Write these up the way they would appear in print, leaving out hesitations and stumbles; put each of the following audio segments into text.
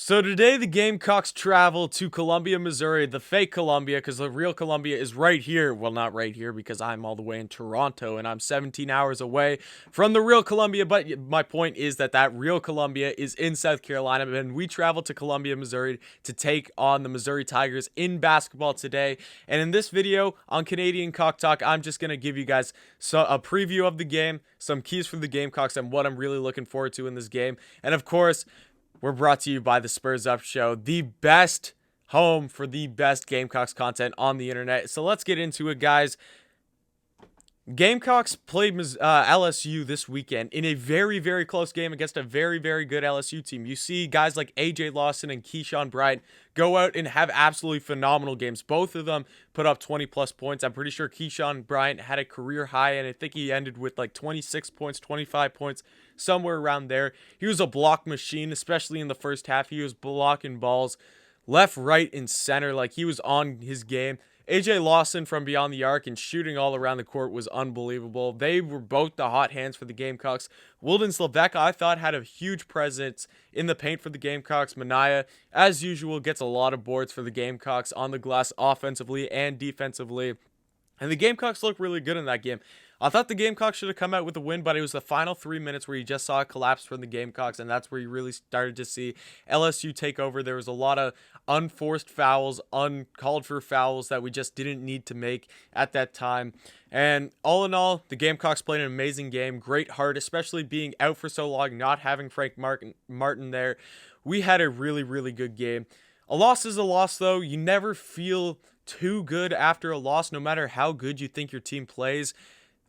So today the Gamecocks travel to Columbia, Missouri, the fake Columbia, because the real Columbia is right here. Well, not right here because I'm all the way in Toronto and I'm 17 hours away from the real Columbia. But my point is that real Columbia is in South Carolina, and we travel to Columbia, Missouri to take on the Missouri Tigers in basketball today. And in this video on Canadian Cock Talk, I'm just going to give you guys a preview of the game, some keys for the Gamecocks, and what I'm really looking forward to in this game. And of course, we're brought to you by the Spurs Up Show, the best home for the best Gamecocks content on the internet. So let's get into it, guys. Gamecocks played LSU this weekend in a very, very close game against a very, very good LSU team. You see guys like AJ Lawson and Keyshawn Bryant go out and have absolutely phenomenal games. Both of them put up 20-plus points. I'm pretty sure Keyshawn Bryant had a career high, and I think he ended with like 26 points, 25 points, somewhere around there. He was a block machine, especially in the first half. He was blocking balls left, right, and center. Like, he was on his game. AJ Lawson from beyond the arc and shooting all around the court was unbelievable. They were both the hot hands for the Gamecocks. Whalen, I thought, had a huge presence in the paint for the Gamecocks. Mania, as usual, gets a lot of boards for the Gamecocks on the glass offensively and defensively. And the Gamecocks looked really good in that game. I thought the Gamecocks should have come out with a win, but it was the final 3 minutes where you just saw a collapse from the Gamecocks, and that's where you really started to see LSU take over. There was a lot of unforced fouls, uncalled for fouls that we just didn't need to make at that time. And all in all, the Gamecocks played an amazing game. Great heart, especially being out for so long, not having Frank Martin there. We had a really, really good game. A loss is a loss, though. You never feel too good after a loss, no matter how good you think your team plays.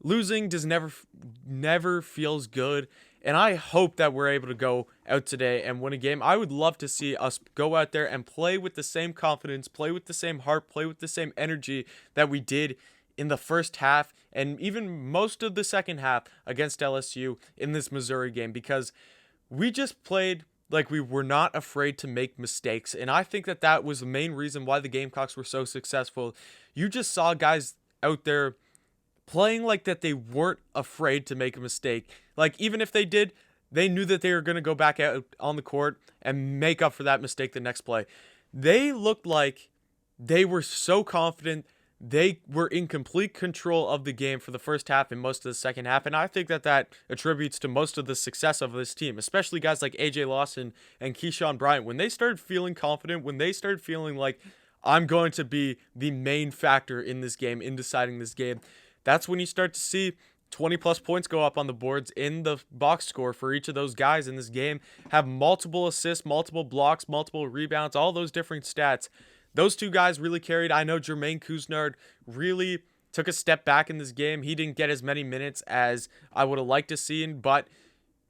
Losing does never feels good, and I hope that we're able to go out today and win a game. I would love to see us go out there and play with the same confidence, play with the same heart, play with the same energy that we did in the first half and even most of the second half against LSU in this Missouri game, because we just played like we were not afraid to make mistakes. And I think that was the main reason why the Gamecocks were so successful. You just saw guys out there playing like that they weren't afraid to make a mistake. Like, even if they did, they knew that they were going to go back out on the court and make up for that mistake the next play. They looked like they were so confident. They were in complete control of the game for the first half and most of the second half, and I think that attributes to most of the success of this team, especially guys like AJ Lawson and Keyshawn Bryant. When they started feeling confident, when they started feeling like, I'm going to be the main factor in this game, in deciding this game, that's when you start to see 20-plus points go up on the boards in the box score for each of those guys in this game, have multiple assists, multiple blocks, multiple rebounds, all those different stats. Those two guys really carried. I know Jermaine Couisnard really took a step back in this game. He didn't get as many minutes as I would have liked to see, but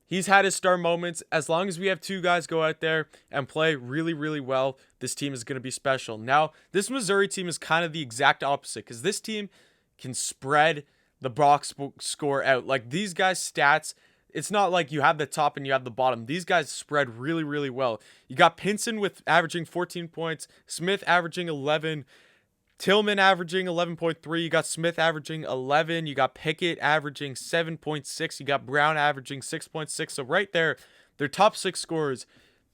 he's had his star moments. As long as we have two guys go out there and play really, really well, this team is going to be special. Now, this Missouri team is kind of the exact opposite, because this team can spread the box score out. Like, these guys' stats, it's not like you have the top and you have the bottom. These guys spread really, really well. You got Pinson with averaging 14 points, Smith averaging 11, Tillman averaging 11.3. You got Smith averaging 11. You got Pickett averaging 7.6. You got Brown averaging 6.6. So right there, their top six scorers,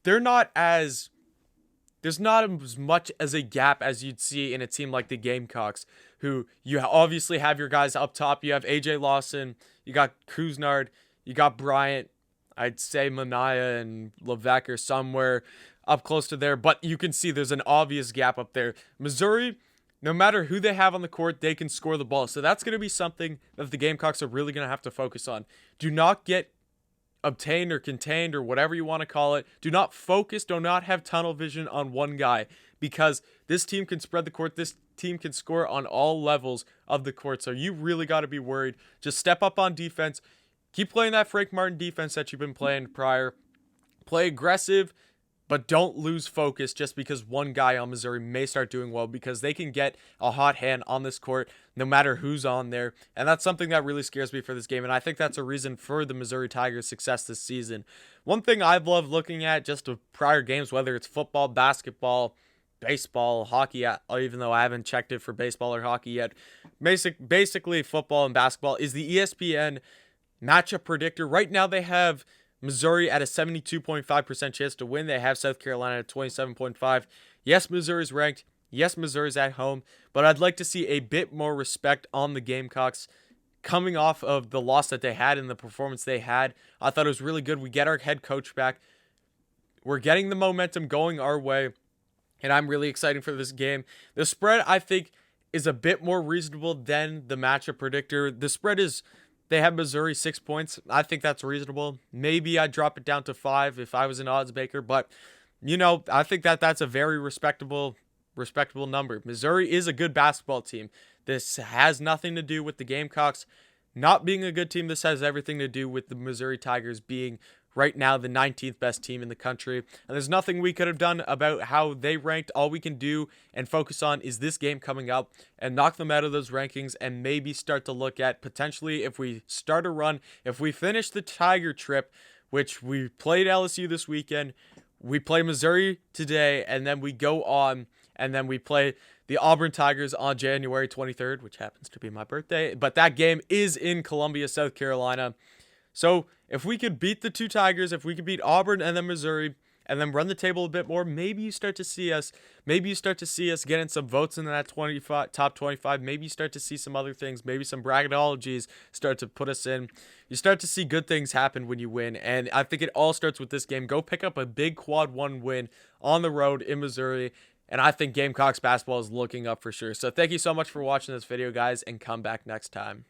there's not as much as a gap as you'd see in a team like the Gamecocks, who you obviously have your guys up top. You have AJ Lawson, you got Couisnard, you got Bryant. I'd say Mania and Levesque are somewhere up close to there, but you can see there's an obvious gap up there. Missouri, no matter who they have on the court, they can score the ball. So that's going to be something that the Gamecocks are really going to have to focus on. Do not get obtained or contained or whatever you want to call it. Do not have tunnel vision on one guy, because this team can spread the court. This team can score on all levels of the court. So you really got to be worried. Just step up on defense. Keep playing that Frank Martin defense that you've been playing prior. Play aggressive, but don't lose focus just because one guy on Missouri may start doing well, because they can get a hot hand on this court no matter who's on there. And that's something that really scares me for this game. And I think that's a reason for the Missouri Tigers' success this season. One thing I've loved looking at just of prior games, whether it's football, basketball, baseball, hockey, even though I haven't checked it for baseball or hockey yet, basically football and basketball, is the ESPN matchup predictor. Right now they have Missouri at a 72.5% chance to win. They have South Carolina at 27.5. Yes, Missouri's ranked. Yes, Missouri's at home, but I'd like to see a bit more respect on the Gamecocks coming off of the loss that they had and the performance they had. I thought it was really good. We get our head coach back. We're getting the momentum going our way, and I'm really excited for this game. The spread, I think, is a bit more reasonable than the matchup predictor. The spread is, they have Missouri 6 points. I think that's reasonable. Maybe I'd drop it down to 5 if I was an odds maker, but I think that that's a very respectable number. Missouri is a good basketball team. This has nothing to do with the Gamecocks not being a good team. This has everything to do with the Missouri Tigers being right now the 19th best team in the country. And there's nothing we could have done about how they ranked. All we can do and focus on is this game coming up and knock them out of those rankings and maybe start to look at potentially, if we start a run, if we finish the Tiger trip, which we played LSU this weekend, we play Missouri today, and then we go on and then we play the Auburn Tigers on January 23rd, which happens to be my birthday. But that game is in Columbia, South Carolina. So if we could beat the two Tigers, if we could beat Auburn and then Missouri, and then run the table a bit more, maybe you start to see us getting some votes in that top 25. Maybe you start to see some other things. Maybe some bracketologies start to put us in. You start to see good things happen when you win. And I think it all starts with this game. Go pick up a big quad one win on the road in Missouri. And I think Gamecocks basketball is looking up for sure. So thank you so much for watching this video, guys, and come back next time.